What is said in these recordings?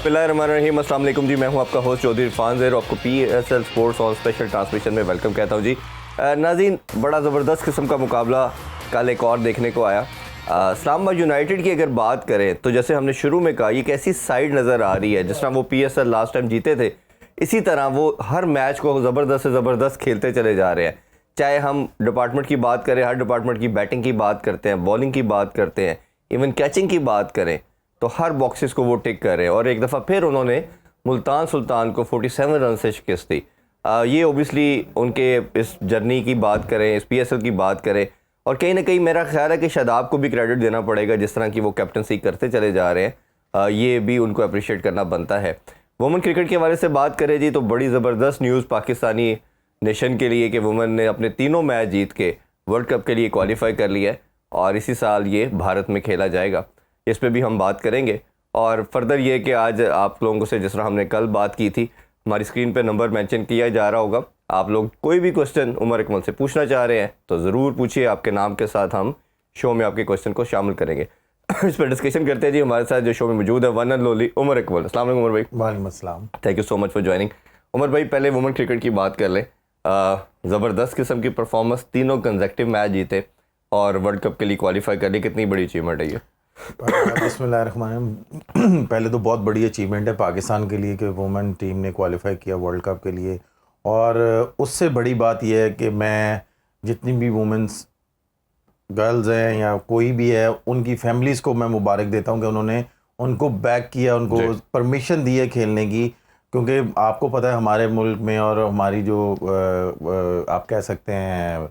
बिस्मिल्लाहिर्रहमानिर्रहीम। अस्सलाम वालेकुम जी, मैं हूं आपका होस्ट चौधरी इरफान ज़ेर, आपको PSL स्पोर्ट्स और स्पेशल ट्रांसमिशन में वेलकम कहता हूं जी। नाज़रीन, बड़ा ज़बरदस्त किस्म का मुकाबला कल एक और देखने को आया। इस्लामाबाद यूनाइटेड की अगर बात करें तो जैसे हमने शुरू में कहा, ये एक ऐसी साइड नज़र आ रही है जिस तरह वो PSL लास्ट टाइम जीते थे, इसी तरह वो हर मैच को ज़बरदस्त से ज़बरदस्त खेलते चले जा रहे हैं। चाहे हम डिपार्टमेंट की बात करें, हर डिपार्टमेंट की बैटिंग की बात करते हैं, बॉलिंग की बात करते हैं, इवन कैचिंग की बात करें, तो हर बॉक्सेस को वो टिक कर रहे हैं। और एक दफ़ा फिर उन्होंने मुल्तान सुल्तान को 47 रन से शिकस्त दी। ये ओबियसली उनके इस जर्नी की बात करें, इस PSL की बात करें, और कहीं ना कहीं मेरा ख्याल है कि शादाब को भी क्रेडिट देना पड़ेगा, जिस तरह की वो कैप्टनसी करते चले जा रहे हैं। ये भी उनको अप्रिशिएट करना बनता है। वुमेन क्रिकेट के हवाले से बात करें जी, तो बड़ी ज़बरदस्त न्यूज़ पाकिस्तानी नेशन के लिए कि वुमेन ने अपने तीनों मैच जीत के वर्ल्ड कप के लिए क्वालिफाई कर लिया है और इसी साल ये भारत में खेला जाएगा। इस पे भी हम बात करेंगे। और फर्दर ये कि आज आप लोगों से, जिस तरह हमने कल बात की थी, हमारी स्क्रीन पे नंबर मेंशन किया जा रहा होगा। आप लोग कोई भी क्वेश्चन उमर इकमल से पूछना चाह रहे हैं तो ज़रूर पूछिए, आपके नाम के साथ हम शो में आपके क्वेश्चन को शामिल करेंगे। इस पर डिस्कशन करते हैं जी। हमारे साथ जो शो में मौजूद है one and only Umar Akmal. अस्सलाम वालेकुम उमर भाई। वालेकुम अस्सलाम। Thank you so much for joining. Umar भाई, पहले वुमेन क्रिकेट की बात कर लें। ज़बरदस्त किस्म की परफॉर्मेंस, तीनों कंसेक्टिव मैच जीते और वर्ल्ड कप के लिए क्वालिफाई कर ली, कितनी बड़ी अचीवमेंट है ये? बिस्मिल्लाहिर्रहमानिर्रहीम। पहले तो बहुत बड़ी अचीवमेंट है पाकिस्तान के लिए कि वुमेन टीम ने क्वालिफाई किया वर्ल्ड कप के लिए। और उससे बड़ी बात यह है कि मैं जितनी भी वुमेंस गर्ल्स हैं या कोई भी है, उनकी फैमिलीज़ को मैं मुबारक देता हूं कि उन्होंने उनको बैक किया, उनको परमिशन दी है खेलने की। क्योंकि आपको पता है हमारे मुल्क में और हमारी जो आप कह सकते हैं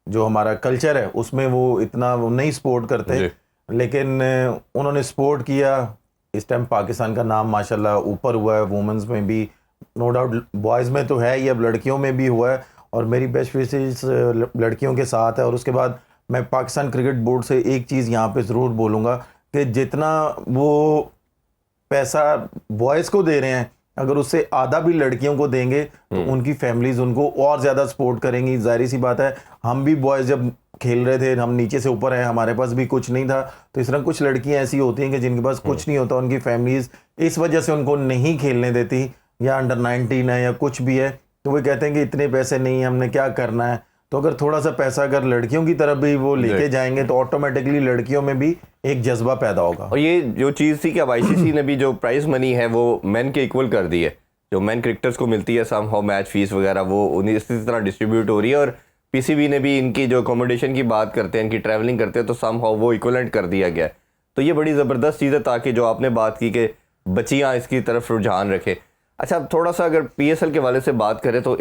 जो हमारा कल्चर है, उसमें वो इतना वो नहीं सपोर्ट करते, लेकिन उन्होंने सपोर्ट किया। इस टाइम पाकिस्तान का नाम माशाल्लाह ऊपर हुआ है, वुमेंस में भी नो डाउट, बॉयज़ में तो है ही, अब लड़कियों में भी हुआ है। और मेरी बेस्ट विशेस लड़कियों के साथ है। और उसके बाद मैं पाकिस्तान क्रिकेट बोर्ड से एक चीज़ यहाँ पे ज़रूर बोलूँगा कि जितना वो पैसा बॉयज़ को दे रहे हैं, अगर उससे आधा भी लड़कियों को देंगे तो उनकी फैमिलीज़ उनको और ज़्यादा सपोर्ट करेंगी। जाहिर सी बात है, हम भी बॉयज़ जब खेल रहे थे, हम नीचे से ऊपर हैं, हमारे पास भी कुछ नहीं था। तो इस तरह कुछ लड़कियां ऐसी होती हैं कि जिनके पास कुछ नहीं होता, उनकी फैमिलीज़ इस वजह से उनको नहीं खेलने देती, या अंडर 19 है या कुछ भी है, तो वो कहते हैं कि इतने पैसे नहीं है, हमने क्या करना है। तो अगर थोड़ा सा पैसा अगर लड़कियों की तरफ भी वो लेके जाएंगे तो ऑटोमेटिकली लड़कियों में भी एक जज्बा पैदा होगा। और ये जो चीज़ थी कि अब ICC ने भी जो प्राइज मनी है वो मैन के इक्वल कर दी है, जो मैन क्रिकेटर्स को मिलती है समहाउ मैच फीस वगैरह, वो उन्हीं इसी तरह डिस्ट्रीब्यूट हो रही है। और PCB ने भी इनकी जो अकोमोडेशन की बात करते हैं, इनकी ट्रैवलिंग करते हैं, तो समहाउ वो इक्वलेंट कर दिया गया। तो ये बड़ी ज़बरदस्त चीज़ है, ताकि जो आपने बात की कि बच्चियाँ इसकी तरफ रुझान रखें। अच्छा, अब थोड़ा सा अगर PSL के वाले से बात करें तो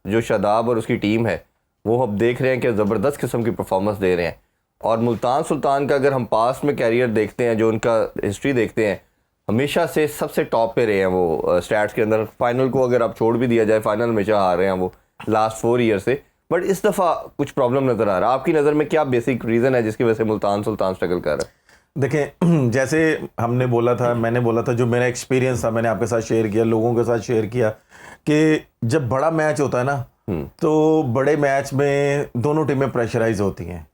जो शादाब और उसकी टीम है, वो अब देख रहे हैं कि ज़बरदस्त किस्म की परफॉर्मेंस दे रहे हैं। और मुल्तान सुल्तान का अगर हम पास्ट में कैरियर देखते हैं, जो उनका हिस्ट्री देखते हैं, हमेशा से सबसे टॉप पे रहे हैं वो स्टैट्स के अंदर। फाइनल को अगर आप छोड़ भी दिया जाए, फाइनल हमेशा हार रहे हैं वो लास्ट 4 ईयर से। बट इस दफ़ा कुछ प्रॉब्लम नज़र आ रहा है। आपकी नज़र में क्या बेसिक रीज़न है जिसकी वजह से मुल्तान सुल्तान स्ट्रगल कर रहा है? देखें, जैसे हमने बोला था, मैंने बोला था, जो मेरा एक्सपीरियंस था मैंने आपके साथ शेयर किया, लोगों के साथ शेयर किया, कि जब बड़ा मैच होता है ना, तो बड़े मैच में दोनों टीमें प्रेशराइज होती हैं।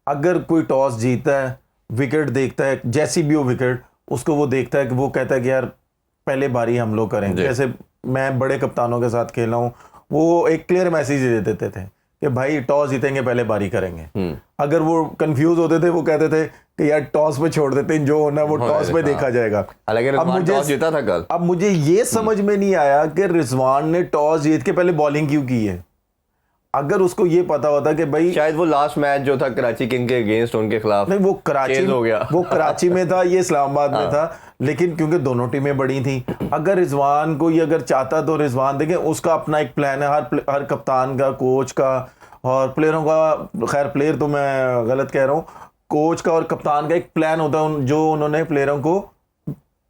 अगर कोई टॉस जीतता है, विकेट देखता है, जैसी भी हो विकेट, उसको वो देखता है कि वो कहता है कि यार पहले बारी हम लोग करें। जैसे मैं बड़े कप्तानों के साथ खेला हूँ, वो एक क्लियर मैसेज दे देते थे कि भाई टॉस जीतेंगे, पहले बारी करेंगे। अगर वो कंफ्यूज होते थे, वो कहते थे कि यार टॉस पे छोड़ देते हैं, जो होना वो टॉस पे देखा जाएगा। अब मुझे जीता था कल। अब मुझे ये समझ में नहीं आया कि रिजवान ने टॉस जीत के पहले बॉलिंग क्यों की है। अगर उसको ये पता होता कि भाई, शायद वो लास्ट मैच जो था कराची किंग के अगेंस्ट, उनके खिलाफ, नहीं, वो कराची हो गया, वो कराची में था, ये इस्लामाबाद में था, लेकिन क्योंकि दोनों टीमें बड़ी थी, अगर रिजवान को ये अगर चाहता तो रिजवान, देखें उसका अपना एक प्लान है, हर कप्तान का, कोच का और प्लेयरों का, खैर प्लेयर तो मैं गलत कह रहा हूँ, कोच का और कप्तान का एक प्लान होता है जो उन्होंने प्लेयरों को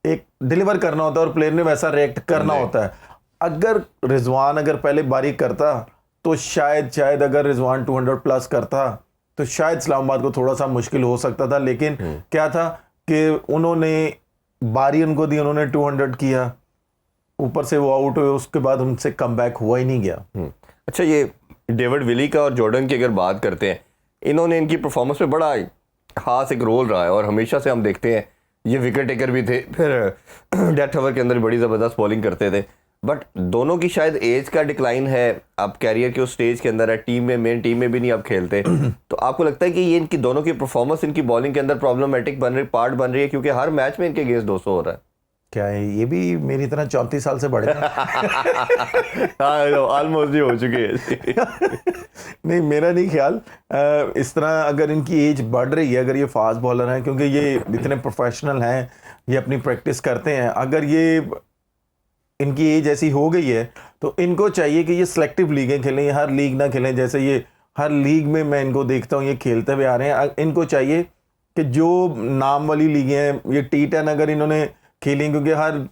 एक डिलीवर करना होता है और प्लेयर ने वैसा रिएक्ट करना होता है। अगर रिजवान अगर पहले बारी करता तो शायद अगर रिजवान 200 प्लस करता तो शायद इस्लामाबाद को थोड़ा सा मुश्किल हो सकता था। लेकिन क्या था कि उन्होंने बारी उनको दी, उन्होंने 200 किया, ऊपर से वो आउट हुए, उसके बाद उनसे कमबैक हुआ ही नहीं गया। अच्छा, ये डेविड विली का और जॉर्डन की अगर बात करते हैं, इन्होंने इनकी परफॉर्मेंस में बड़ा खास एक रोल रहा है। और हमेशा से हम देखते हैं ये विकेट टेकर भी थे, फिर डेथ ओवर के अंदर बड़ी ज़बरदस्त बॉलिंग करते थे। बट दोनों की शायद एज का डिक्लाइन है, अब कैरियर के उस स्टेज के अंदर है, टीम में मेन टीम में भी नहीं अब खेलते। तो आपको लगता है कि ये इनकी दोनों की परफॉर्मेंस इनकी बॉलिंग के अंदर प्रॉब्लमेटिक बन रही, पार्ट बन रही है, क्योंकि हर मैच में इनके अगेंस्ट 200 हो रहा है। क्या है, ये भी मेरी तरह 34 साल से बड़े हैं। ऑलमोस्ट ही हो चुके हैं। नहीं, मेरा नहीं ख्याल। इस तरह अगर इनकी एज बढ़ रही है, अगर ये फास्ट बॉलर हैं, क्योंकि ये इतने प्रोफेशनल हैं, ये अपनी प्रैक्टिस करते हैं, अगर ये इनकी एज ऐसी हो गई है तो इनको चाहिए कि ये सिलेक्टिव लीगें खेलें, ये हर लीग ना खेलें। जैसे ये हर लीग में मैं इनको देखता हूँ ये खेलते हुए आ रहे हैं। इनको चाहिए कि जो नाम वाली लीगें हैं, ये T10 अगर इन्होंने खेलें, क्योंकि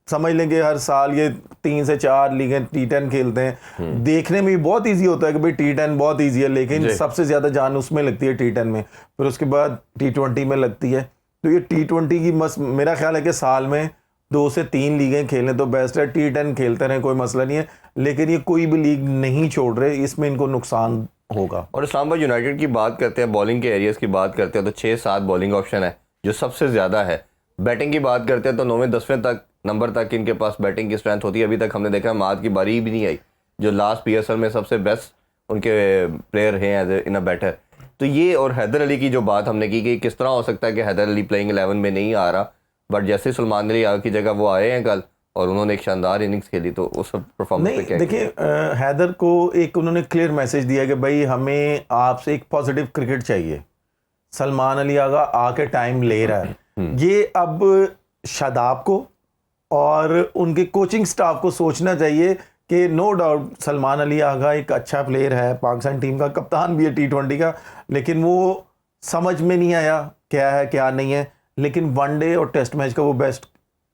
समझ लेंगे हर साल ये 3 से 4 लीगें T10 खेलते हैं। देखने में भी बहुत इजी होता है कि भाई T10 बहुत इजी है, लेकिन सबसे ज़्यादा जान उसमें लगती है T10 में, फिर उसके बाद T20 में लगती है। तो ये T20 की मेरा ख्याल है कि साल में 2 से 3 लीगें खेलें तो बेस्ट है। T10 खेलते रहें, कोई मसला नहीं है, लेकिन ये कोई भी लीग नहीं छोड़ रहे, इसमें इनको नुकसान होगा। और इस्लामाबाद यूनाइटेड की बात करते हैं, बॉलिंग के एरियाज की बात करते हैं, तो 6-7 बॉलिंग ऑप्शन है जो सबसे ज़्यादा है। बैटिंग की बात करते हैं तो 9वें-10वें तक नंबर तक इनके पास बैटिंग की स्ट्रेंथ होती है। अभी तक हमने देखा माद की बारी भी नहीं आई, जो लास्ट PSL में सबसे बेस्ट उनके प्लेयर हैं एज इन अ बैटर। तो ये और हैदर अली की जो बात हमने की कि किस तरह हो सकता है कि हैदर अली प्लेइंग 11 में नहीं आ रहा, बट जैसे सलमान अली की जगह वो आए हैं कल और उन्होंने एक शानदार इनिंग्स खेली, तो उस परफॉर्मेंस पे क्या देखिए, हैदर को एक उन्होंने क्लियर मैसेज दिया कि भाई हमें आपसे एक पॉजिटिव क्रिकेट चाहिए। सलमान अली आगा आके टाइम ले रहा है, ये अब शादाब को और उनके कोचिंग स्टाफ को सोचना चाहिए कि नो डाउट सलमान अली आगा एक अच्छा प्लेयर है, पाकिस्तान टीम का कप्तान भी है T20 का, लेकिन वो समझ में नहीं आया क्या है क्या नहीं है। लेकिन वनडे और टेस्ट मैच का वो बेस्ट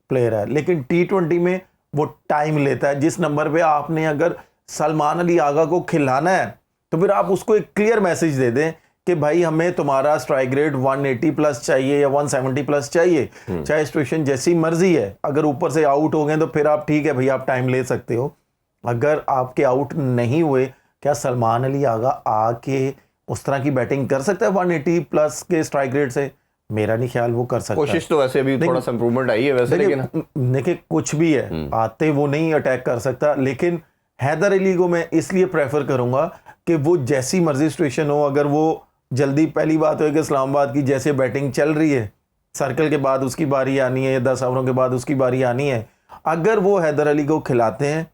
प्लेयर है, लेकिन T20 में वो टाइम लेता है। जिस नंबर पे आपने अगर सलमान अली आगा को खिलाना है तो फिर आप उसको एक क्लियर मैसेज दे दें कि भाई हमें तुम्हारा स्ट्राइक रेट 180 प्लस चाहिए या 170 प्लस चाहिए, चाहे सिचुएशन जैसी मर्जी है। अगर ऊपर से आउट हो गए तो फिर आप ठीक है भाई, आप टाइम ले सकते हो। अगर आपके आउट नहीं हुए, क्या सलमान अली आगा आके उस तरह की बैटिंग कर सकता है 180 प्लस के स्ट्राइक रेट से? मेरा नहीं ख्याल वो कर सकता। कोशिश तो वैसे भी थोड़ा सा इंप्रूवमेंट आई है वैसे, लेकिन देखिए कुछ भी है, आते वो नहीं अटैक कर सकता। लेकिन हैदर अली को मैं इसलिए प्रेफर करूंगा कि वो जैसी मर्जी सिचुएशन हो, अगर वो जल्दी, पहली बात है कि इस्लामाबाद की जैसे बैटिंग चल रही है, सर्कल के बाद उसकी बारी आनी है या 10 ओवरों के बाद उसकी बारी आनी है, अगर वो हैदर अली को खिलाते हैं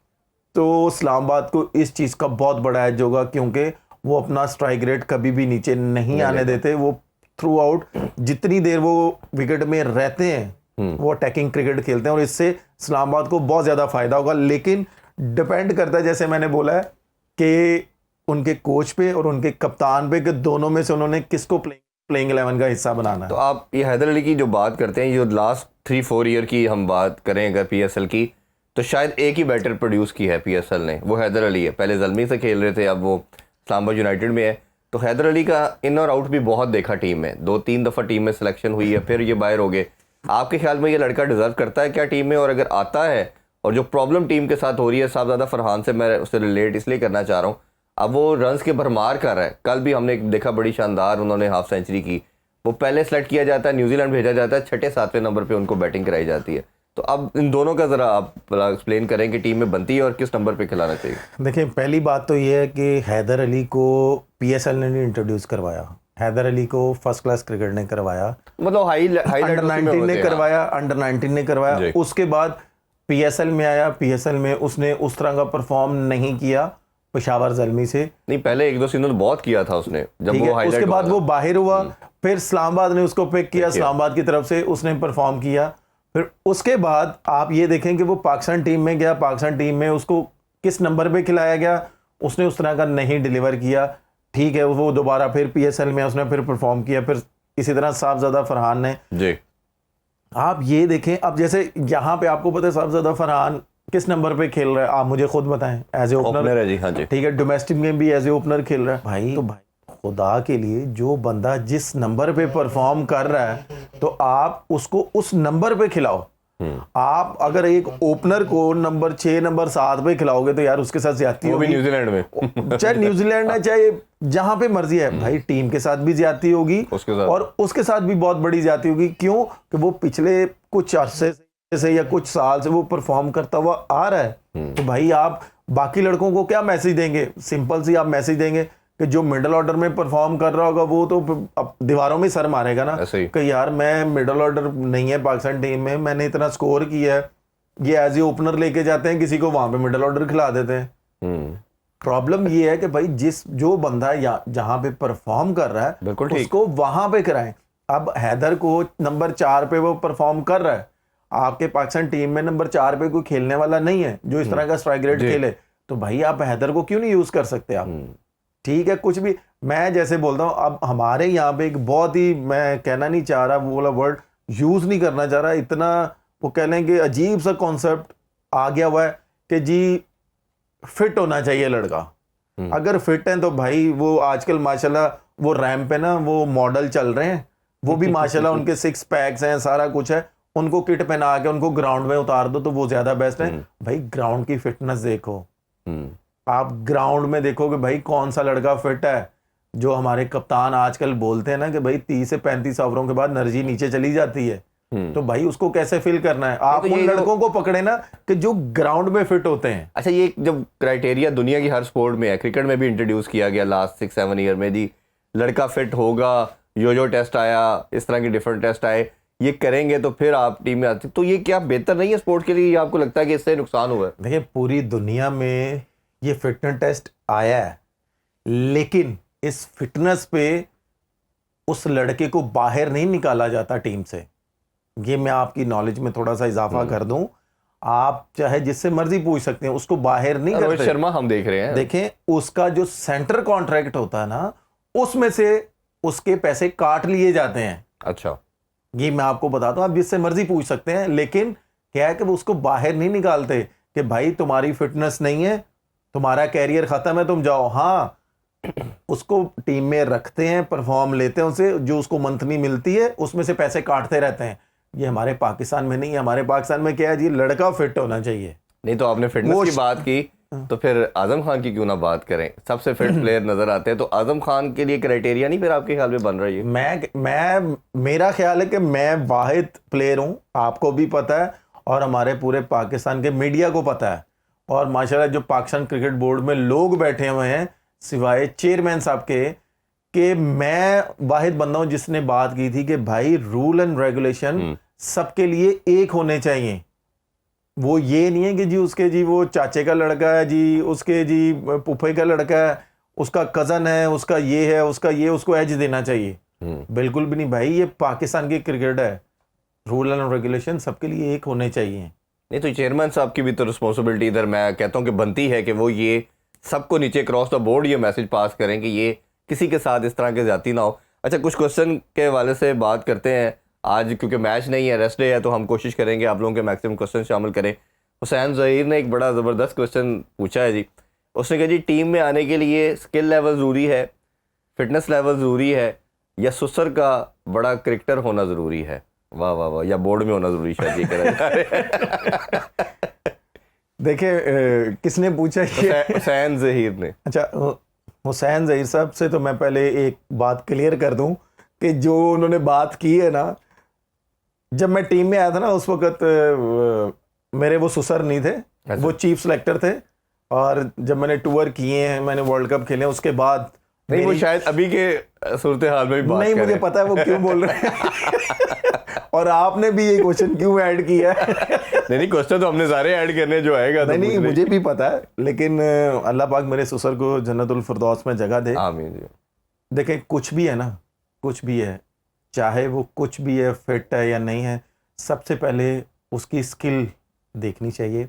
तो इस्लामाबाद को इस चीज़ का बहुत बड़ा एज होगा, क्योंकि वो अपना स्ट्राइक रेट कभी भी नीचे नहीं आने देते। वो थ्रू आउट जितनी देर वो विकेट में रहते हैं वो अटैकिंग क्रिकेट खेलते हैं, और इससे इस्लामाबाद को बहुत ज़्यादा फ़ायदा होगा। लेकिन डिपेंड करता है, जैसे मैंने बोला है, कि उनके कोच पे और उनके कप्तान पे, कि दोनों में से उन्होंने किसको प्लेइंग 11 का हिस्सा बनाना है। तो आप ये हैदर अली की जो बात करते हैं, जो लास्ट 3-4 ईयर की हम बात करें अगर PSL की, तो शायद एक ही बैटर प्रोड्यूस की है PSL ने, वो हैदर अली है। पहले ज़ल्मी से खेल रहे थे, अब वो इस्लामाबाद यूनाइटेड में है। तो हैदर अली का इन और आउट भी बहुत देखा टीम में, 2-3 दफ़ा टीम में सिलेक्शन हुई है, फिर ये बाहर हो गए। आपके ख्याल में ये लड़का डिज़र्व करता है क्या टीम में? और अगर आता है, और जो प्रॉब्लम टीम के साथ हो रही है, साहबजादा फरहान से मैं उससे रिलेट इसलिए करना चाह रहा हूँ, अब वो रन्स के भरमार कर रहा है। कल भी हमने देखा, बड़ी शानदार उन्होंने हाफ सेंचुरी की। वो पहले सेलेक्ट किया जाता है, न्यूजीलैंड भेजा जाता है, 6-7वें नंबर पे उनको बैटिंग कराई जाती है। तो अब इन दोनों का ज़रा आप एक्सप्लेन करें कि टीम में बनती है और किस नंबर पे खिलाना चाहिए। देखिए, पहली बात तो ये है कि हैदर अली को PSL ने नहीं इंट्रोड्यूस करवाया, हैदर अली को फर्स्ट क्लास क्रिकेट ने करवाया, मतलब अंडर 19 ने करवाया, अंडर 19 ने करवाया। उसके बाद PSL में आया, PSL में उसने उस तरह का परफॉर्म नहीं किया पेशावर ज़ल्मी से। नहीं, पहले 1-2 सीजन बहुत किया था उसने, जब वो हाईलाइट, उसके बाद वो बाहर हुआ, फिर इस्लामाबाद ने उसको पिक किया, इस्लामाबाद की तरफ से उसने परफॉर्म किया। फिर उसके बाद आप ये देखें कि वो पाकिस्तान टीम में गया, पाकिस्तान टीम में उसको किस नंबर पे खिलाया गया, उसने उस तरह का नहीं डिलीवर किया। ठीक है, वो दोबारा फिर PSL में उसने फिर परफॉर्म किया, फिर इसी तरह साहबजादा फरहान ने जी। आप ये देखें, अब जैसे यहाँ पे आपको पता है साहबजादा फरहान किस नंबर पे खेल रहा है, आप मुझे खुद बताएं। एज ए ओपनर है जी, हाँ जी, ठीक है, डोमेस्टिक में भी एज ए ओपनर खेल रहा है भाई। तो भाई खुदा के लिए, जो बंदा जिस नंबर पे परफॉर्म कर रहा है तो आप उसको उस नंबर पे खिलाओ। आप अगर एक ओपनर को नंबर 6 नंबर 7 पे खिलाओगे तो यार उसके साथ ज्यादती वो भी होगी। न्यूजीलैंड में चाहे न्यूजीलैंड है चाहे जहां पे मर्जी है भाई, टीम के साथ भी ज्यादती होगी उसके साथ। और उसके साथ भी बहुत बड़ी ज्यादती होगी। क्यों? कि वो पिछले कुछ अरसे से या कुछ साल से वो परफॉर्म करता हुआ आ रहा है। तो भाई आप बाकी लड़कों को क्या मैसेज देंगे? सिंपल सी आप मैसेज देंगे कि जो मिडिल ऑर्डर में परफॉर्म कर रहा होगा वो तो अब दीवारों में सर मारेगा ना ऐसे ही। कि यार मैं मिडिल ऑर्डर नहीं है पाकिस्तान टीम में, मैंने इतना स्कोर किया है। ये एज ए ओपनर लेके जाते हैं किसी को, वहां पे मिडिल ऑर्डर खिला देते हैं। प्रॉब्लम ये है कि भाई जो बंदा या जहां पे परफॉर्म कर रहा है बिल्कुल ठीक। उसको वहां पे कराएं। अब हैदर को नंबर 4 पे वो परफॉर्म कर रहा है, आपके पाकिस्तान टीम में नंबर 4 पे कोई खेलने वाला नहीं है जो इस तरह का स्ट्राइक रेट खेले, तो भाई आप हैदर को क्यों नहीं यूज कर सकते आप? ठीक है, कुछ भी मैं जैसे बोलता हूँ, अब हमारे यहाँ पे एक बहुत ही, मैं कहना नहीं चाह रहा वो वाला वर्ड यूज नहीं करना चाह रहा, इतना वो कह लें कि अजीब सा कॉन्सेप्ट आ गया हुआ है कि जी फिट होना चाहिए लड़का। अगर फिट है तो भाई वो आजकल माशाल्लाह वो रैंप पे ना वो मॉडल चल रहे हैं, वो भी माशाल्लाह उनके 6 पैक्स हैं, सारा कुछ है, उनको किट पहना के उनको ग्राउंड में उतार दो तो वो ज्यादा बेस्ट है। भाई ग्राउंड की फिटनेस देखो, आप ग्राउंड में देखो कि भाई कौन सा लड़का फिट है। जो हमारे कप्तान आजकल बोलते हैं ना कि भाई 30 से 35 ओवरों के बाद एनर्जी नीचे चली जाती है, तो भाई उसको कैसे फिल करना है? आप तो उन लड़कों को पकड़े ना कि जो ग्राउंड में फिट होते हैं। अच्छा, ये जब क्राइटेरिया दुनिया की हर स्पोर्ट में है, क्रिकेट में भी इंट्रोड्यूस किया गया लास्ट 6-7 ईयर में जी, लड़का फिट होगा, यो टेस्ट आया, इस तरह के डिफरेंट टेस्ट आए, ये करेंगे तो फिर आप टीम में आते। तो ये क्या बेहतर नहीं है स्पोर्ट के लिए, या आपको लगता है कि इससे नुकसान हुआ है? देखिए पूरी दुनिया में ये फिटनेस टेस्ट आया है, लेकिन इस फिटनेस पे उस लड़के को बाहर नहीं निकाला जाता टीम से। ये मैं आपकी नॉलेज में थोड़ा सा इजाफा कर दूं, आप चाहे जिससे मर्जी पूछ सकते हैं, उसको बाहर नहीं रोहित करते। शर्मा हम देख रहे हैं, देखें उसका जो सेंटर कॉन्ट्रैक्ट होता है ना, उसमें से उसके पैसे काट लिए जाते हैं। अच्छा, ये मैं आपको बताता हूं, आप जिससे मर्जी पूछ सकते हैं, लेकिन क्या है कि वो उसको बाहर नहीं निकालते कि भाई तुम्हारी फिटनेस नहीं है, तुम्हारा कैरियर खत्म है, तुम जाओ। हाँ, उसको टीम में रखते हैं, परफॉर्म लेते हैं उसे, जो उसको मंथली मिलती है उसमें से पैसे काटते रहते हैं। ये हमारे पाकिस्तान में नहीं है। हमारे पाकिस्तान में क्या है जी, लड़का फिट होना चाहिए। नहीं तो आपने फिटनेस की बात की तो फिर आजम खान की क्यों ना बात करें? सबसे फिट प्लेयर नजर आते हैं, तो आजम खान के लिए क्राइटेरिया नहीं फिर आपके ख्याल में बन रही है? मैं मेरा ख्याल है कि मैं वाहिद प्लेयर हूं, आपको भी पता है और हमारे पूरे पाकिस्तान के मीडिया को पता है, और माशाल्लाह जो पाकिस्तान क्रिकेट बोर्ड में लोग बैठे हुए हैं सिवाय चेयरमैन साहब के, कि मैं वाहिद बंदा हूं जिसने बात की थी कि भाई रूल एंड रेगुलेशन सबके लिए एक होने चाहिए। वो ये नहीं है कि जी उसके जी वो चाचे का लड़का है जी, उसके जी पुफे का लड़का है, उसका कजन है, उसका ये है, उसका ये, उसको एज देना चाहिए। बिल्कुल भी नहीं भाई, ये पाकिस्तान की क्रिकेट है, रूल एंड रेगुलेशन सबके लिए एक होने चाहिए। नहीं तो चेयरमैन साहब की भी तो रिस्पॉन्सिबिलिटी इधर मैं कहता हूँ कि बनती है कि वो ये सबको नीचे क्रॉस द बोर्ड ये मैसेज पास करें कि ये किसी के साथ इस तरह के ज्यादती ना हो। अच्छा, कुछ क्वेश्चन के हवाले से बात करते हैं आज, क्योंकि मैच नहीं है, रेस्ट डे है, तो हम कोशिश करेंगे आप लोगों के मैक्सिमम क्वेश्चन शामिल करें। हुसैन ज़हीर ने एक बड़ा ज़बरदस्त क्वेश्चन पूछा है जी। उसने कहा जी, टीम में आने के लिए स्किल लेवल ज़रूरी है, फिटनेस लेवल ज़रूरी है, या सुसर का बड़ा क्रिकेटर होना ज़रूरी है? वाह वाह वाह, या बोर्ड में होना ज़रूरी शायद ये कह देखिए किसने पूछा? हुसैन ज़हीर ने। अच्छा, हुसैन ज़हीर साहब से तो मैं पहले एक बात क्लियर कर दूं कि जो उन्होंने बात की है ना, जब मैं टीम में आया था ना उस वक्त मेरे वो सुसर नहीं थे, वो चीफ सेलेक्टर थे, और जब मैंने टूर किए हैं, मैंने वर्ल्ड कप खेले, उसके बाद नहीं वो शायद अभी के सूरत हाल में भी बात नहीं, मुझे पता है वो क्यों बोल रहे हैं और आपने भी ये क्वेश्चन क्यों ऐड किया है? नहीं क्वेश्चन तो हमने सारे ऐड करने जो आएगा। नहीं मुझे भी पता है, लेकिन अल्लाह पाक मेरे ससुर को जन्नतुल फिरदौस में जगह दे। आमीन जी। देखें कुछ भी है ना, कुछ भी है, चाहे वो कुछ भी है, फिट है या नहीं है, सबसे पहले उसकी स्किल देखनी चाहिए,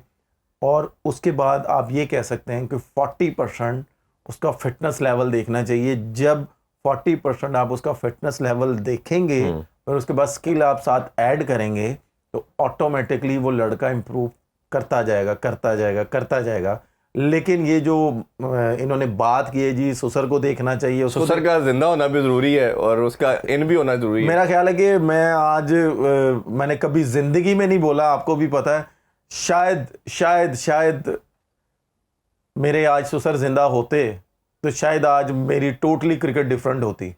और उसके बाद आप ये कह सकते हैं कि 40% उसका फिटनेस लेवल देखना चाहिए। जब 40% आप उसका फिटनेस लेवल देखेंगे और उसके बाद स्किल आप साथ ऐड करेंगे, तो ऑटोमेटिकली वो लड़का इम्प्रूव करता जाएगा करता जाएगा करता जाएगा। लेकिन ये जो इन्होंने बात की है जी ससुर को देखना चाहिए, उसको ससुर का जिंदा होना भी जरूरी है और उसका इन भी होना जरूरी है। मेरा ख्याल है कि मैं आज मैंने कभी जिंदगी में नहीं बोला, आपको भी पता है, शायद शायद शायद मेरे आज ससुर जिंदा होते तो शायद आज मेरी टोटली क्रिकेट डिफरेंट होती।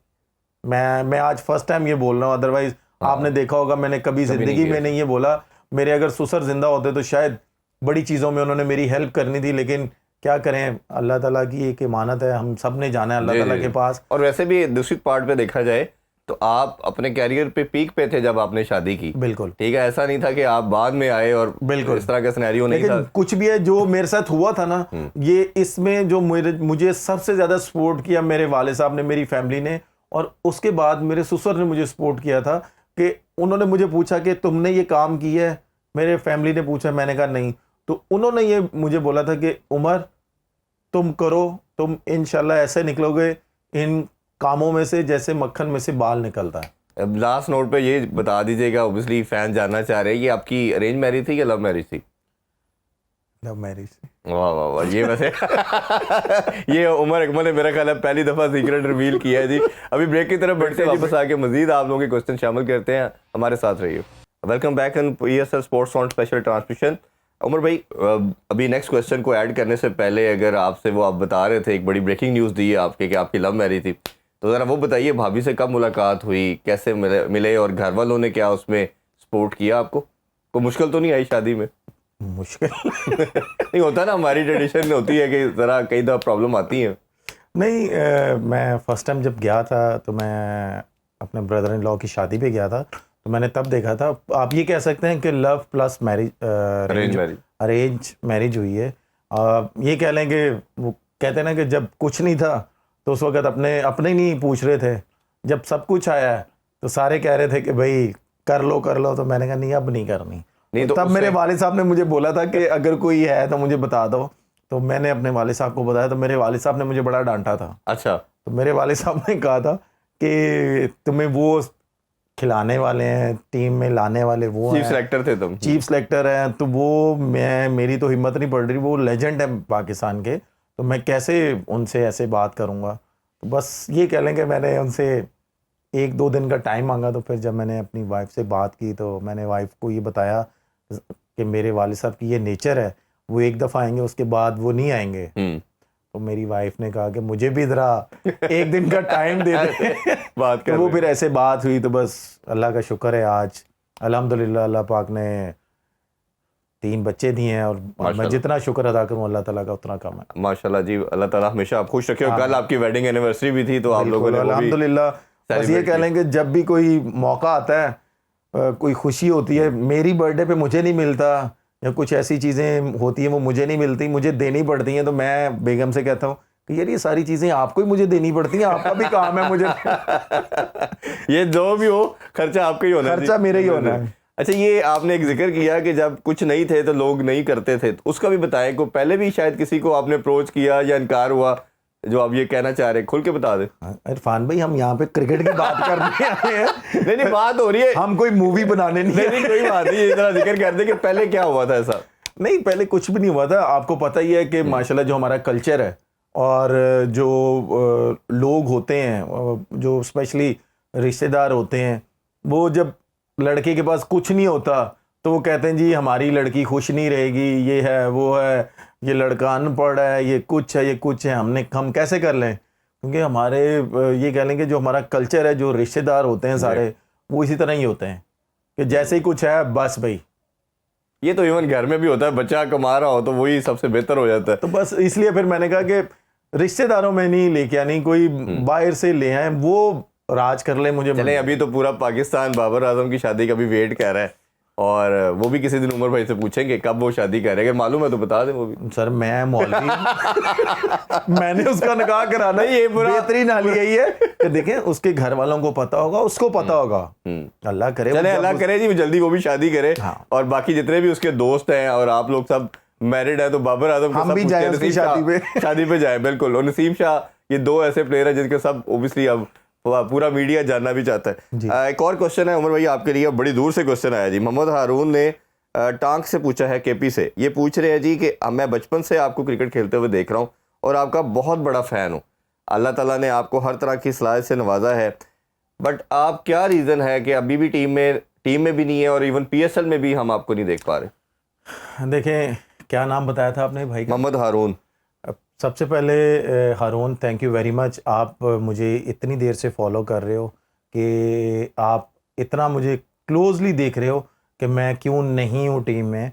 मैं आज फर्स्ट टाइम ये बोल रहा हूँ, अदरवाइज आपने देखा होगा मैंने कभी जिंदगी में नहीं ये बोला। मेरे अगर ससुर जिंदा होते तो शायद बड़ी चीज़ों में उन्होंने मेरी हेल्प करनी थी, लेकिन क्या करें, अल्लाह ताला की एक इमानत है, हम सब ने जाना है अल्लाह ताला के पास। और वैसे भी दूसरी पार्ट पे देखा जाए तो आप अपने कैरियर पे पीक पे थे जब आपने शादी की। बिल्कुल ठीक है, ऐसा नहीं था कि आप बाद में आए और बिल्कुल इस तरह का सिनेरियो नहीं था। कुछ भी है जो मेरे साथ हुआ था ना, ये इसमें जो मुझे सबसे ज्यादा सपोर्ट किया मेरे वाले साहब ने, मेरी फैमिली ने, और उसके बाद मेरे ससुर ने मुझे सपोर्ट किया था कि उन्होंने मुझे पूछा कि तुमने ये काम किया है, मेरे फैमिली ने पूछा, मैंने कहा नहीं, तो उन्होंने ये मुझे बोला था कि उमर तुम करो, तुम इंशाल्लाह ऐसे निकलोगे इन कामों में से जैसे मक्खन में से बाल निकलता है। अब लास्ट नोट पे ये बता दीजिएगा, ऑब्वियसली फैन जानना चाह रहे हैं कि आपकी अरेंज मैरिज थी या लव मैरिज थी? Love marriage. वाह वाह वाह, ये वैसे ये उमर अकमल ने मेरा ख्याल है पहली दफा सीक्रेट रिवील किया है जी। अभी ब्रेक की तरफ बढ़ते हैं जी, बस आके मजीद आप लोगों के क्वेश्चन शामिल करते हैं, हमारे साथ रहिए। Welcome back in ESL sports on special transmission. Umar भाई, अभी नेक्स्ट क्वेश्चन को ऐड करने से पहले अगर आपसे वो आप बता रहे थे, एक बड़ी ब्रेकिंग न्यूज़ दी है आपके कि आपकी लव मैरिज थी, तो ज़रा वो बताइए, भाभी से कब मुलाकात हुई, कैसे मिले और घर वालों ने क्या उसमें सपोर्ट किया आपको? कोई मुश्किल तो नहीं आई शादी में? मुश्किल नहीं होता ना, हमारी ट्रेडिशन होती है कि ज़रा कई दफ़ा प्रॉब्लम आती है। नहीं, मैं फर्स्ट टाइम जब गया था तो मैं अपने ब्रदर इन लॉ की शादी पे गया था, तो मैंने तब देखा था, आप ये कह सकते हैं कि love plus marriage, arrange marriage हुई है। ये कह लें कि वो कहते हैं ना कि जब कुछ नहीं था तो उस वक्त अपने नहीं पूछ रहे थे, जब सब कुछ आया है तो सारे कह रहे थे कि भाई कर लो, तो मैंने कहा नहीं अब नहीं करनी। नहीं तो तब मेरे वालिद साहब ने मुझे बोला था कि अगर कोई है तो मुझे बता दो, तो मैंने अपने वालिद साहब को बताया, तो मेरे वालिद साहब ने मुझे बड़ा डांटा था। अच्छा। तो मेरे वालिद साहब ने कहा था कि तुम्हें वो खिलाने वाले हैं, टीम में लाने वाले वो चीफ सेलेक्टर थे तुम? चीफ सेलेक्टर हैं, तो वो मेरी तो हिम्मत नहीं पड़ रही, वो लेजेंड है पाकिस्तान के, तो मैं कैसे उनसे ऐसे बात करूंगा। तो बस ये कह लें कि मैंने उनसे 1-2 दिन का टाइम मांगा, तो फिर जब मैंने अपनी वाइफ से बात की तो मैंने वाइफ को ये बताया कि मेरे वालिद साहब की ये नेचर है, वो एक दफ़ा आएंगे उसके बाद वो नहीं आएंगे। तो मेरी वाइफ ने कहा कि मुझे भी ज़रा 1 दिन का टाइम दे देते बात कर। तो वो फिर ऐसे बात हुई, तो बस अल्लाह का शुक्र है आज अल्हम्दुलिल्लाह अल्लाह पाक ने 3 बच्चे दिए हैं, और मैं जितना शुक्र अदा करूं अल्लाह ताला का उतना कम है। माशाल्लाह जी, अल्लाह ताला हमेशा आप खुश रखे। कल आपकी वेडिंग एनिवर्सरी भी थी, तो आप लोगों ने अल्हम्दुलिल्लाह, बस ये कह लें कि जब भी कोई मौका आता है, कोई खुशी होती है, मेरी बर्थडे पे मुझे नहीं मिलता या कुछ ऐसी चीज़ें होती हैं वो मुझे नहीं मिलती, मुझे देनी पड़ती हैं, तो मैं बेगम से कहता हूँ कि यार ये सारी चीज़ें आपको ही मुझे देनी पड़ती हैं, आपका भी काम है मुझे ये जो भी हो खर्चा आपका ही होना है, खर्चा मेरा ही होना है। अच्छा, ये आपने एक जिक्र किया कि जब कुछ नहीं थे तो लोग नहीं करते थे, तो उसका भी बताएं। को पहले भी शायद किसी को आपने अप्रोच किया या इनकार हुआ, जो आप ये कहना चाह रहे हैं, खुल के बता दे। इरफान भाई, हम यहाँ पे क्रिकेट की बात करने आए हैं। नहीं बात हो रही है, हम कोई मूवी बनाने नहीं कोई बात नहीं, इतना जिक्र कर दे कि पहले क्या हुआ था। ऐसा नहीं, पहले कुछ भी नहीं हुआ था। आपको पता ही है कि माशाल्लाह जो हमारा कल्चर है और जो लोग होते हैं, जो स्पेशली रिश्तेदार होते हैं, वो जब लड़के के पास कुछ नहीं होता तो वो कहते हैं जी हमारी लड़की खुश नहीं रहेगी, ये है वो है, ये लड़का अनपढ़ है, ये कुछ है, ये कुछ है, हम कैसे कर लें? क्योंकि हमारे ये कह लें कि जो हमारा कल्चर है, जो रिश्तेदार होते हैं सारे, वो इसी तरह ही होते हैं कि जैसे ही कुछ है बस भाई। ये तो इवन घर में भी होता है, बच्चा कमा रहा हो तो वही सबसे बेहतर हो जाता है। तो बस इसलिए फिर मैंने कहा कि रिश्तेदारों में नहीं लेके आनी, कोई बाहर से ले आए, वो राज कर ले। मुझे चले, अभी तो पूरा पाकिस्तान बाबर आजम की शादी का भी वेट कर रहा है, और वो भी किसी दिन उमर भाई से पूछेंगे कब वो शादी कर रहे हैं, मालूम है तो बता दें। वो भी सर मैं मौलवी मैंने उसका निकाह कराना, ये बेहतरीन हाल यही है कि देखें उसके घर वालों को पता होगा, उसको पता होगा, अल्लाह करे, चले अल्लाह करे जी जल्दी वो भी शादी करे। हाँ। और बाकी जितने भी उसके दोस्त हैं और आप लोग सब मैरिड है, तो बाबर आजम हम भी जाए उसकी शादी पे जाए। बिल्कुल, और नसीम शाह, ये 2 ऐसे प्लेयर हैं जिनके सब ओबियसली अब पूरा मीडिया जानना भी चाहता है। एक और क्वेश्चन है उमर भाई आपके लिए, बड़ी दूर से क्वेश्चन आया जी। मोहम्मद हारून ने टांक से पूछा है, केपी से, ये पूछ रहे हैं जी कि मैं बचपन से आपको क्रिकेट खेलते हुए देख रहा हूँ और आपका बहुत बड़ा फ़ैन हूँ। अल्लाह ताला ने आपको हर तरह की सलाहियत से नवाजा है, बट आप क्या रीज़न है कि अभी भी टीम में भी नहीं है और इवन पीएसएल में भी हम आपको नहीं देख पा रहे? देखें, क्या नाम बताया था आपने भाई का? मोहम्मद हारून। सबसे पहले हारून, थैंक यू वेरी मच। आप मुझे इतनी देर से फॉलो कर रहे हो कि आप इतना मुझे क्लोजली देख रहे हो कि मैं क्यों नहीं हूँ टीम में।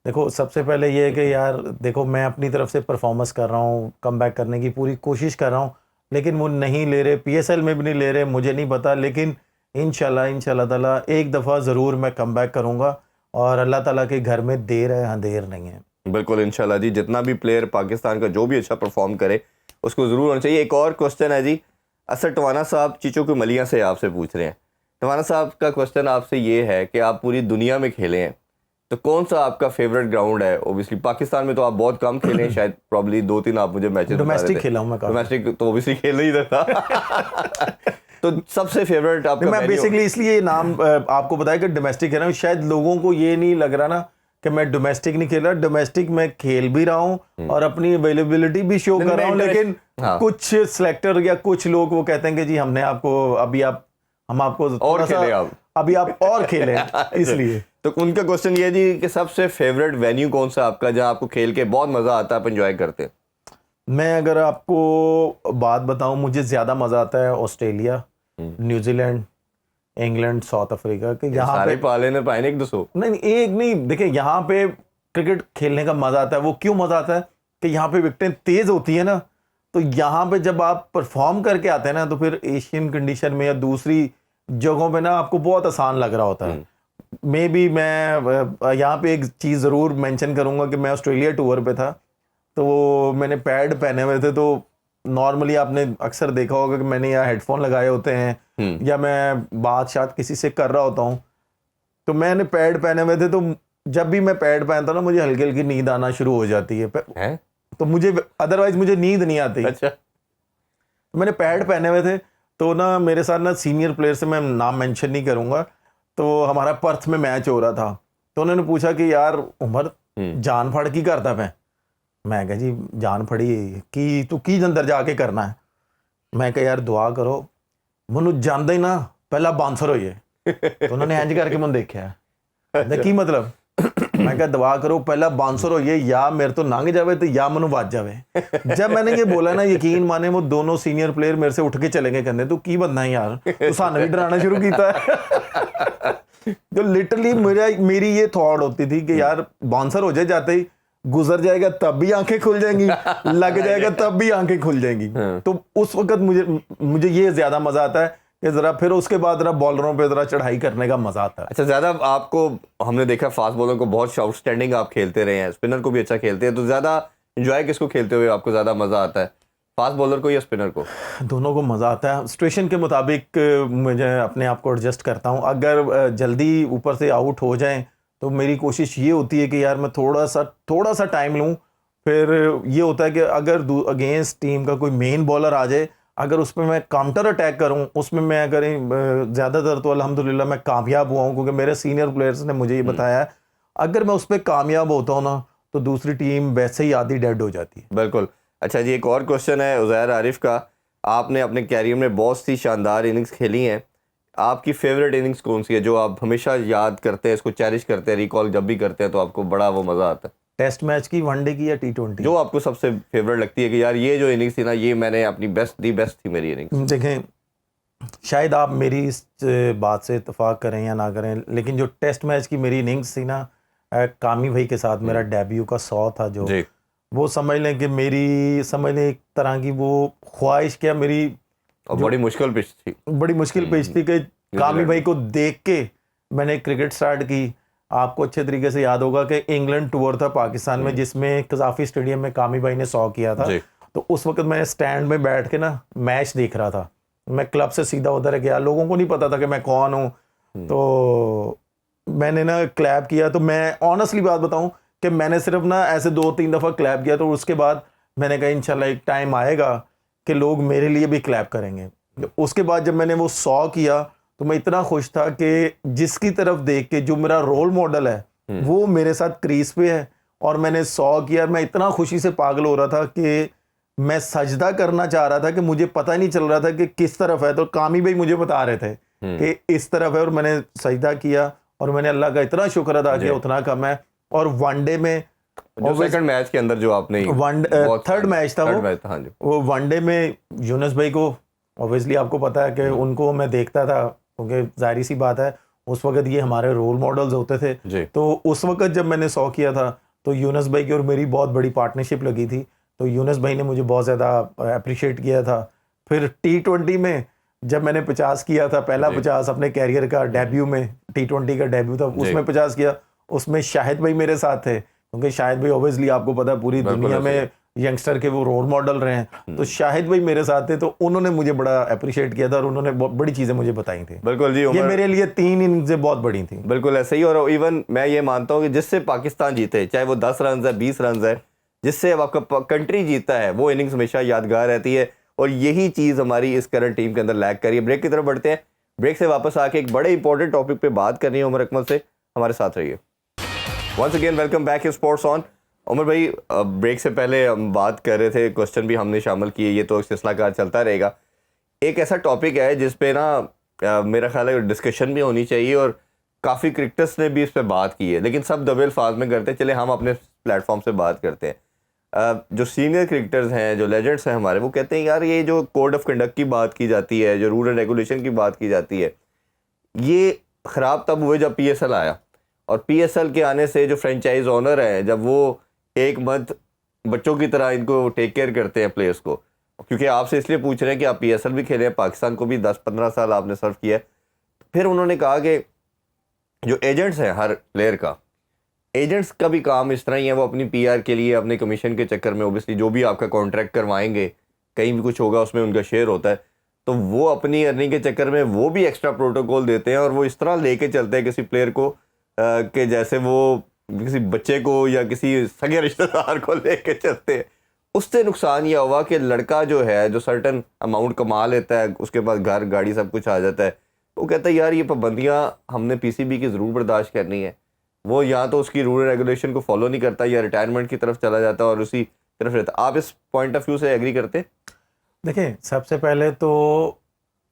देखो, सबसे पहले ये है कि यार देखो, मैं अपनी तरफ से परफॉर्मेंस कर रहा हूँ, कम बैक करने की पूरी कोशिश कर रहा हूँ, लेकिन वो नहीं ले रहे, पीएसएल में भी नहीं ले रहे, मुझे नहीं पता, लेकिन इंशाल्लाह ताला एक दफ़ा ज़रूर मैं कम बैक करूँगा और अल्लाह ताला के घर में देर है, अंधेर नहीं है। बिल्कुल इंशाल्लाह जी, जितना भी प्लेयर पाकिस्तान का जो भी अच्छा परफॉर्म करे उसको ज़रूर होना चाहिए। एक और क्वेश्चन है जी, असद टवाना साहब चीचों की मलिया से आपसे पूछ रहे हैं। टवाना साहब का क्वेश्चन आपसे ये है कि आप पूरी दुनिया में खेले हैं, तो कौन सा आपका फेवरेट ग्राउंड है? ओबियसली पाकिस्तान में तो आप बहुत कम खेले हैं, शायद प्रॉब्ली 2-3 आप मुझे मैचेस डोमेस्टिक खेला हूँ मैं काफी। डोमेस्टिक तो ओबियसली खेल ही था। तो सबसे फेवरेट आपका? मैं बेसिकली इसलिए ये नाम आपको बताया कि डोमेस्टिक खेल रहा हूँ, शायद लोगों को ये नहीं लग रहा ना कि मैं डोमेस्टिक नहीं खेल रहा। डोमेस्टिक मैं खेल भी रहा हूँ और अपनी अवेलेबिलिटी भी शो कर रहा हूँ, लेकिन कुछ सिलेक्टर या कुछ लोग वो कहते हैं कि जी हमने आपको हम आपको और खेले अभी आप और खेले इसलिए। तो उनका क्वेश्चन ये जी कि सबसे फेवरेट वेन्यू कौन सा आपका जहां आपको खेल के बहुत मजा आता है, आप एंजॉय करते हैं? मैं अगर आपको बात बताऊं, मुझे ज़्यादा मज़ा आता है Australia, New Zealand, England, south Africa के। यहाँ पे पाले ने पाए एक दो नहीं, एक नहीं, देखिए यहाँ पे क्रिकेट खेलने का मज़ा आता है। वो क्यों मज़ा आता है कि यहाँ पे विकेटें तेज़ होती है ना, तो यहाँ पे जब आप परफॉर्म करके आते हैं ना, तो फिर एशियन कंडीशन में या दूसरी जगहों पे ना आपको बहुत आसान लग रहा होता है। मे बी मैं यहाँ पे एक चीज़ ज़रूर मेंशन करूँगा कि मैं ऑस्ट्रेलिया टूर पे था, तो मैंने पैड पहने हुए थे। तो नॉर्मली आपने अक्सर देखा होगा कि मैंने यहाँ हेडफोन लगाए होते हैं या मैं बात शायद किसी से कर रहा होता हूँ, तो मैंने पैड पहने हुए थे। तो जब भी मैं पैड पहनता ना, मुझे हल्की हल्की नींद आना शुरू हो जाती है। तो मुझे अदरवाइज मुझे नींद नहीं आती। अच्छा। तो मैंने पैड पहने हुए थे, तो ना मेरे साथ ना सीनियर प्लेयर से, मैं नाम मेंशन नहीं करूँगा, तो हमारा पर्थ में मैच हो रहा था। तो उन्होंने पूछा कि यार उमर जान फड़ की करता मैं कहा जी जान फड़ी की तू की अंदर जाके करना है। मैं कहा यार दुआ करो मनु जानदा ही ना पहला बांसर होइए। तो उन्होंने इंज करके मैं देखा की मतलब, मैं कहा दुआ करो पहला बांसर होइए, या मेरे तो लंघ जावे तो या मनु वज जावे। जब मैंने ये बोला ना, यकीन माने वो दोनों सीनियर प्लेयर मेरे से उठ के चले गए, कहते तू की बनना है यार, तू सानू भी डराना शुरू किया है। तो लिटरली मेरी ये थॉट होती थी कि यार बांसर हो जाते ही गुजर जाएगा तब भी आंखें खुल जाएंगी, लग जाएगा तब भी आंखें खुल जाएंगी। तो उस वक्त मुझे ये ज्यादा मजा आता है कि जरा फिर उसके बाद जरा बॉलरों पे जरा चढ़ाई करने का मजा आता है। अच्छा, ज्यादा आपको हमने देखा फास्ट बॉलर को बहुत आउटस्टैंडिंग आप खेलते रहे हैं, स्पिनर को भी अच्छा खेलते हैं, तो ज्यादा एंजॉय किसको खेलते हुए आपको ज्यादा मजा आता है, फास्ट बॉलर को या स्पिनर को? दोनों को मजा आता है, सिचुएशन के मुताबिक मुझे अपने आप को एडजस्ट करता हूँ। अगर जल्दी ऊपर से आउट हो जाए तो मेरी कोशिश ये होती है कि यार मैं थोड़ा सा टाइम लूँ। फिर ये होता है कि अगर अगेंस्ट टीम का कोई मेन बॉलर आ जाए, अगर उस पर मैं काउंटर अटैक करूं, उसमें मैं अगर ज़्यादातर तो अल्हम्दुलिल्लाह मैं कामयाब हुआ हूं, क्योंकि मेरे सीनियर प्लेयर्स ने मुझे ये बताया है अगर मैं उस पर कामयाब होता हूं ना, तो दूसरी टीम वैसे ही आधी डेड हो जाती है। बिल्कुल। अच्छा जी, एक और क्वेश्चन है उज़ैर आरिफ का। आपने अपने कैरियर में बहुत सी शानदार इनिंग्स खेली हैं, आपकी फेवरेट इनिंग्स कौन सी है जो आप हमेशा याद करते हैं, इसको चेरिश करते हैं, रिकॉल जब भी करते हैं तो आपको बड़ा वो मज़ा आता है? टेस्ट मैच की, वनडे की, या T20? जो आपको सबसे फेवरेट लगती है कि यार ये जो इनिंग्स थी ना, ये मैंने अपनी बेस्ट थी मेरी इनिंग्स। देखें, शायद आप मेरी इस बात से इत्तेफाक करें या ना करें, लेकिन जो टेस्ट मैच की मेरी इनिंग्स थी ना, कामी भाई के साथ मेरा डेब्यू का 100 था जो, वो समझ लें कि एक तरह की वो ख्वाहिश, क्या मेरी, और बड़ी मुश्किल पिच थी कि कामी भाई को देख के मैंने क्रिकेट स्टार्ट की। आपको अच्छे तरीके से याद होगा कि इंग्लैंड टूर था पाकिस्तान में, जिसमें कज़ाफ़ी स्टेडियम में कामी भाई ने 100 किया था। तो उस वक्त मैं स्टैंड में बैठ के ना मैच देख रहा था। मैं क्लब से सीधा उधर गया, लोगों को नहीं पता था कि मैं कौन हूँ, तो मैंने ना क्लैप किया। तो मैं ऑनेस्टली बात बताऊँ कि मैंने सिर्फ ना ऐसे 2-3 दफ़ा क्लैप किया, तो उसके बाद मैंने कहा इंशाल्लाह एक टाइम आएगा कि लोग मेरे लिए भी क्लैप करेंगे। उसके बाद जब मैंने वो 100 किया तो मैं इतना खुश था कि जिसकी तरफ देख के, जो मेरा रोल मॉडल है वो मेरे साथ क्रीज पे है और मैंने 100 किया। मैं इतना खुशी से पागल हो रहा था कि मैं सजदा करना चाह रहा था कि मुझे पता नहीं चल रहा था कि किस तरफ है। तो कामी भाई मुझे बता रहे थे कि इस तरफ है और मैंने सजदा किया और मैंने अल्लाह का इतना शुक्र अदा किया, उतना कम है। और वनडे में जो सेकंड मैच के अंदर जो आपने थर्ड मैच था हाँ जी, वो वनडे में यूनुस भाई को ऑब्वियसली आपको पता है कि उनको मैं देखता था, क्योंकि जाहिर सी बात है उस वक्त ये हमारे रोल मॉडल्स होते थे। तो उस वक्त जब मैंने 100 किया था तो यूनुस भाई की और मेरी बहुत बड़ी पार्टनरशिप लगी थी। तो यूनुस भाई ने मुझे बहुत ज़्यादा अप्रिशिएट किया था। फिर T20 में जब मैंने 50 किया था, पहला 50 अपने कैरियर का डेब्यू में, T20 का डेब्यू था, उसमें 50 किया। उसमें शाहिद भाई मेरे साथ थे, क्योंकि शाहिद भाई ऑब्वियसली आपको पता है पूरी दुनिया में यंगस्टर के वो रोल मॉडल रहे हैं। तो शाहिद भाई मेरे साथ थे, तो उन्होंने मुझे बड़ा अप्रिशिएट किया था और उन्होंने बड़ी चीज़ें मुझे बताई थी। बिल्कुल जी, ये मेरे लिए 3 इनिंग्सें बहुत बड़ी थी। बिल्कुल ऐसे ही। और इवन मैं ये मानता हूँ कि जिससे पाकिस्तान जीते, चाहे वो 10 रन है 20 रन है, जिससे अब आपका कंट्री जीता है, वो इनिंग्स हमेशा यादगार रहती है। और यही चीज़ हमारी इस करंट टीम के अंदर लैग करी है। ब्रेक की तरफ बढ़ते हैं। ब्रेक से वापस आके एक बड़े इंपॉर्टेंट टॉपिक पे बात करनी है उमर अकमल से, हमारे साथ रहिए। Once again welcome back sports on. Umar भाई, ब्रेक से पहले हम बात कर रहे थे, क्वेश्चन भी हमने शामिल किए, ये तो सिलसिलाकार चलता रहेगा। एक ऐसा टॉपिक है जिस पे ना मेरा ख्याल है डिस्कशन भी होनी चाहिए और काफ़ी क्रिकेटर्स ने भी इस पर बात की है, लेकिन सब दबे अल्फाज में करते हैं। चले हम अपने प्लेटफॉर्म से बात करते हैं। जो सीनियर क्रिकेटर्स हैं, जो लेजेंड्स हैं हमारे, वो कहते हैं यार ये जो कोड ऑफ कंडक्ट की बात की जाती है, जो रूल एंड रेगुलेशन की बात की जाती है, ये ख़राब तब हुए जब PSL आया। और PSL के आने से जो फ्रेंचाइज ओनर हैं, जब वो एक मंथ बच्चों की तरह इनको टेक केयर करते हैं प्लेयर्स को, क्योंकि आपसे इसलिए पूछ रहे हैं कि आप PSL भी खेले हैं, पाकिस्तान को भी 10-15 साल आपने सर्व किया है। फिर उन्होंने कहा कि जो एजेंट्स हैं हर प्लेयर का, एजेंट्स का भी काम इस तरह ही है, वो अपनी PR के लिए, अपने कमीशन के चक्कर में, ओबियसली जो भी आपका कॉन्ट्रैक्ट करवाएंगे, कहीं भी कुछ होगा उसमें उनका शेयर होता है, तो वो अपनी अर्निंग के चक्कर में वो भी एक्स्ट्रा प्रोटोकॉल देते हैं और वो इस तरह लेके चलते हैं किसी प्लेयर को कि जैसे वो किसी बच्चे को या किसी सगे रिश्तेदार को लेके चलते हैं। उससे नुकसान यह हुआ कि लड़का जो है, जो सर्टन अमाउंट कमा लेता है, उसके पास घर गाड़ी सब कुछ आ जाता है, वो कहता है यार ये पाबंदियाँ हमने PCB की ज़रूर बर्दाश्त करनी है। वो या तो उसकी रूल रेगुलेशन को फॉलो नहीं करता या रिटायरमेंट की तरफ चला जाता और उसी तरफ रहता। आप इस पॉइंट ऑफ व्यू से एग्री करते? देखिए, सबसे पहले तो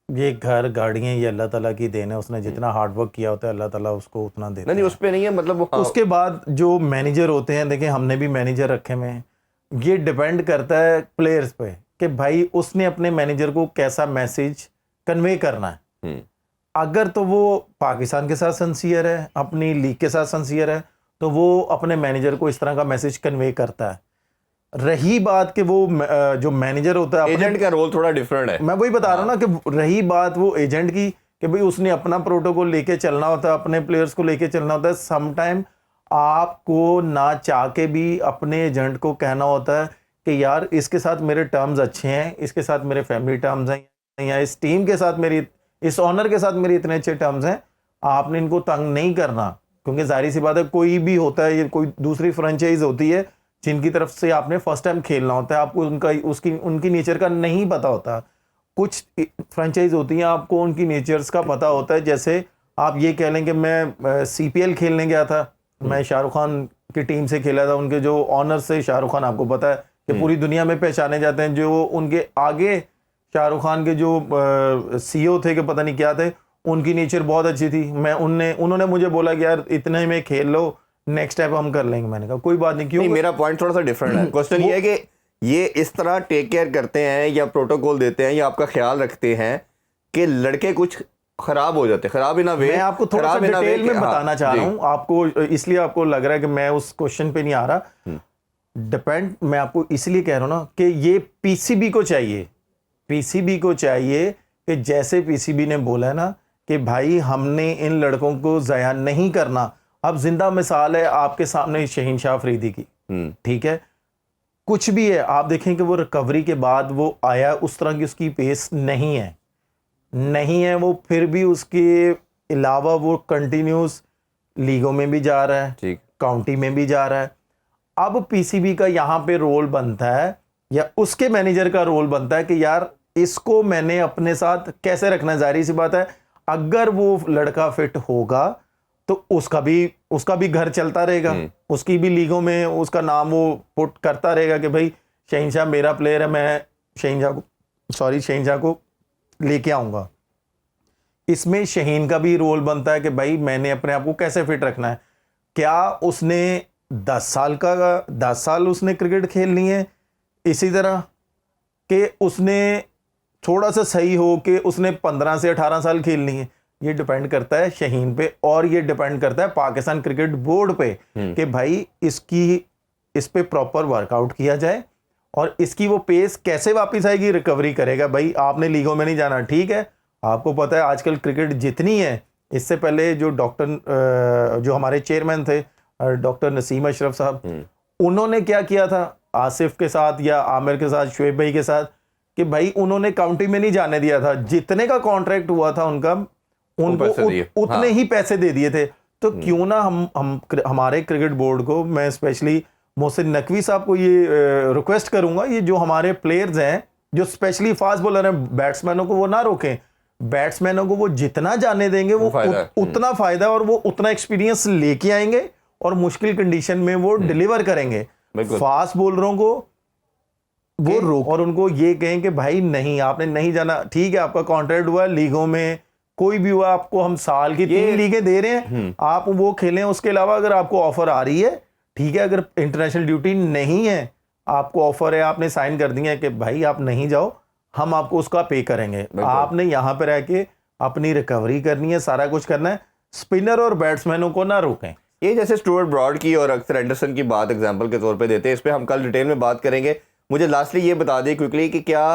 ये घर गाड़ियाँ ये अल्लाह ताला की देन है। उसने जितना हार्ड वर्क किया होता है अल्लाह ताला उसको उतना देता है। नहीं, उस पर नहीं है, मतलब वो उसके बाद जो मैनेजर होते हैं, देखिए हमने भी मैनेजर रखे हुए हैं, ये डिपेंड करता है प्लेयर्स पे कि भाई उसने अपने मैनेजर को कैसा मैसेज कन्वे करना है। अगर तो वो पाकिस्तान के साथ सिंसियर है, अपनी लीग के साथ सिंसियर है, तो वो अपने मैनेजर को इस तरह का मैसेज कन्वे करता है। रही बात कि वो जो मैनेजर होता है, एजेंट का रोल थोड़ा डिफरेंट है। मैं वही बता रहा हूँ ना कि रही बात वो एजेंट की कि भाई उसने अपना प्रोटोकॉल लेके चलना होता है, अपने प्लेयर्स को लेके चलना होता है। समटाइम आपको ना चाह के भी अपने एजेंट को कहना होता है कि यार इसके साथ मेरे टर्म्स अच्छे हैं, इसके साथ मेरे फैमिली टर्म्स हैं, या इस टीम के साथ मेरी, इस ऑनर के साथ मेरे इतने अच्छे टर्म्स हैं, आपने इनको तंग नहीं करना। क्योंकि जाहिर सी बात है, कोई भी होता है, ये कोई दूसरी फ्रेंचाइज होती है जिनकी तरफ से आपने फर्स्ट टाइम खेलना होता है, आपको उनकी नेचर का नहीं पता होता। कुछ फ्रेंचाइज होती हैं आपको उनकी नेचर्स का पता होता है। जैसे आप ये कह लें कि मैं CPL खेलने गया था, मैं शाहरुख खान की टीम से खेला था। उनके जो ऑनर से शाहरुख खान, आपको पता है कि पूरी दुनिया में पहचाने जाते हैं। जो उनके आगे शाहरुख खान के जो CEO थे कि पता नहीं क्या थे, उनकी नेचर बहुत अच्छी थी। उन्होंने मुझे बोला कि यार इतने में खेल लो, नेक्स्ट स्टेप हम कर लेंगे। मैंने कहा कोई बात नहीं। क्यों? मेरा पॉइंट थोड़ा सा डिफरेंट है। क्वेश्चन ये है कि ये इस तरह टेक केयर करते हैं या प्रोटोकॉल देते हैं या आपका ख्याल रखते हैं कि लड़के कुछ खराब हो जाते हैं, खराब इन वे। मैं आपको थोड़ा सा डिटेल में बताना चाह रहा हूँ आपको, इसलिए आपको लग रहा है कि मैं उस क्वेश्चन पे नहीं आ रहा। डिपेंड, मैं आपको इसलिए कह रहा हूँ ना कि ये PCB को चाहिए, PCB को चाहिए कि जैसे PCB ने बोला है ना कि भाई हमने इन लड़कों को ज़ाया नहीं करना। अब जिंदा मिसाल है आपके सामने शहीन शाह अफरीदी की, ठीक है, कुछ भी है, आप देखें कि वो रिकवरी के बाद वो आया, उस तरह की उसकी पेस नहीं है वो, फिर भी उसके अलावा वो कंटिन्यूस लीगों में भी जा रहा है, काउंटी में भी जा रहा है। अब PCB का यहाँ पे रोल बनता है या उसके मैनेजर का रोल बनता है कि यार इसको मैंने अपने साथ कैसे रखना है। जाहिर सी बात है, अगर वो लड़का फिट होगा तो उसका भी घर चलता रहेगा, उसकी भी लीगों में उसका नाम वो पुट करता रहेगा कि भाई शहीनशाह मेरा प्लेयर है, मैं शहीनशाह को लेके आऊंगा। इसमें शहीन का भी रोल बनता है कि भाई मैंने अपने आप को कैसे फिट रखना है। क्या उसने 10 साल उसने क्रिकेट खेलनी है, इसी तरह कि उसने थोड़ा सा सही हो कि उसने 15 से 18 साल खेलनी है। ये डिपेंड करता है शहीन पे, और ये डिपेंड करता है पाकिस्तान क्रिकेट बोर्ड पे कि भाई इस पे प्रॉपर वर्कआउट किया जाए और इसकी वो पेस कैसे वापस आएगी, रिकवरी करेगा। भाई आपने लीगों में नहीं जाना, ठीक है, आपको पता है आजकल क्रिकेट जितनी है, इससे पहले जो हमारे चेयरमैन थे डॉक्टर नसीम अशरफ साहब, उन्होंने क्या किया था आसिफ के साथ या आमिर के साथ, शुएब भाई के साथ, कि भाई उन्होंने काउंटी में नहीं जाने दिया था। जितने का कॉन्ट्रैक्ट हुआ था उनको उतने ही पैसे दे दिए थे। तो क्यों ना हमारे क्रिकेट बोर्ड को, मैं स्पेशली मोहसिन नकवी साहब को ये रिक्वेस्ट करूंगा, ये जो हमारे प्लेयर्स हैं जो स्पेशली फास्ट बॉलर हैं, बैट्समैनों को वो ना रोकें। बैट्समैनों को वो जितना जाने देंगे वो उतना फायदा और वो उतना एक्सपीरियंस लेके आएंगे और मुश्किल कंडीशन में वो डिलीवर करेंगे। फास्ट बॉलरों को वो रोक और उनको ये कहें कि भाई नहीं, आपने नहीं जाना, ठीक है, आपका कॉन्ट्रैक्ट हुआ लीगों में, कोई भी हुआ, आपको हम साल की 3 लीगें दे रहे हैं, आप वो खेलें। उसके अलावा अगर आपको ऑफर आ रही है, ठीक है, अगर इंटरनेशनल ड्यूटी नहीं है, आपको ऑफर है, आपने साइन कर दिया है कि भाई आप नहीं जाओ, हम आपको उसका पे करेंगे। आपने यहाँ पे रह के अपनी रिकवरी करनी है, सारा कुछ करना है। स्पिनर और बैट्समैनों को ना रोकें। ये जैसे स्टुअर्ट ब्रॉड की और अक्सर एंडरसन की बात एग्जांपल के तौर पे देते हैं, इस पे हम कल डिटेल में बात करेंगे। मुझे लास्टली ये बता दें क्विकली कि क्या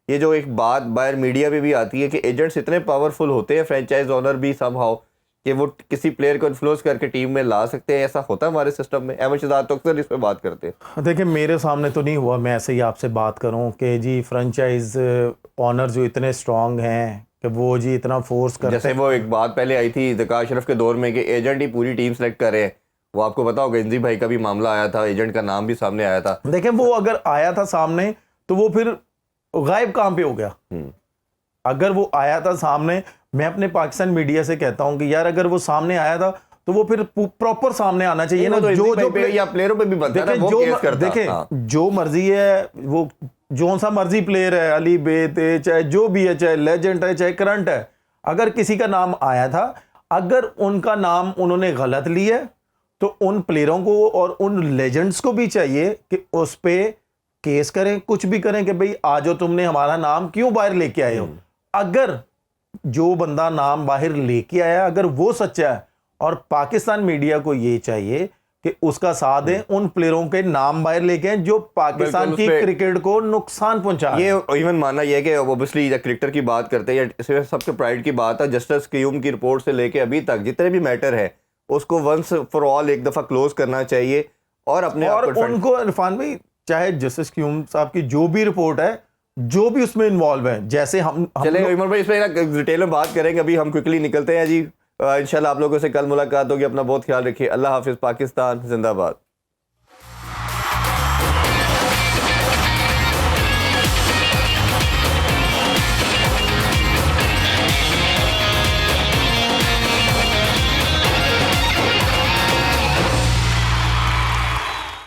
ये जो एक बात बाहर मीडिया पे भी आती है कि एजेंट्स इतने पावरफुल होते हैं, फ्रेंचाइज ओनर भी समहाउ, कि वो किसी प्लेयर को इन्फ्लुएंस करके टीम में ला सकते हैं? ऐसा होता है हमारे सिस्टम में? अहमद शहजाद तो अक्सर इस पे बात करते हैं। देखिए मेरे सामने तो नहीं हुआ, मैं ऐसे ही आपसे बात करूं कि जी फ्रेंचाइज ओनर जो इतने स्ट्रांग हैं कि वो जी इतना फोर्स करते हैं। जैसे वो एक बात पहले आई थी ज़का अशरफ के दौर में कि एजेंट ही पूरी टीम सेलेक्ट कर रहे हैं, वो आपको पता होगा, इंजी भाई का भी मामला आया था, एजेंट का नाम भी सामने आया था। देखें वो अगर आया था सामने तो वो फिर गायब कहां पे हो गया? अगर वो आया था सामने, मैं अपने पाकिस्तान मीडिया से कहता हूं कि यार अगर वो सामने आया था तो वो फिर प्रॉपर सामने आना चाहिए ना। तो जो या प्लेयरों पे भी बनता है ना, वो केस करता। देखें जो मर्जी है, वो जो सा मर्जी प्लेयर है, अली बेत है, चाहे जो भी है, चाहे लेजेंड है, चाहे करंट है, अगर किसी का नाम आया था, अगर उनका नाम उन्होंने गलत लिया तो उन प्लेयरों को और उन लेजेंड्स को भी चाहिए कि उस पे केस करें, कुछ भी करें कि भाई आज तुमने हमारा नाम क्यों बाहर लेके आए हो। अगर जो बंदा नाम बाहर लेके आया अगर वो सच्चा है, और पाकिस्तान मीडिया को ये चाहिए कि उसका साथ दें, उन प्लेयरों के नाम बाहर लेके आए जो पाकिस्तान की क्रिकेट को नुकसान पहुंचा। ये इवन मानना यह है कि ऑब्वियसली जब क्रिकेटर की बात करते हैं, इसमें सबसे प्राइड की बात है, जस्टिस क्यूम की रिपोर्ट से लेके अभी तक जितने भी मैटर है उसको वंस फॉर ऑल एक दफा क्लोज करना चाहिए और अपने और उनको इरफान भाई, चाहे जस्टिस क्यूम साहब की जो भी रिपोर्ट है, जो भी उसमें इन्वॉल्व है, जैसे हम चले इमरान भाई इस पे डिटेल में बात करेंगे, अभी हम क्विकली निकलते हैं जी। इंशाल्लाह आप लोगों से कल मुलाकात होगी। अपना बहुत ख्याल रखिए। अल्लाह हाफिज। पाकिस्तान जिंदाबाद।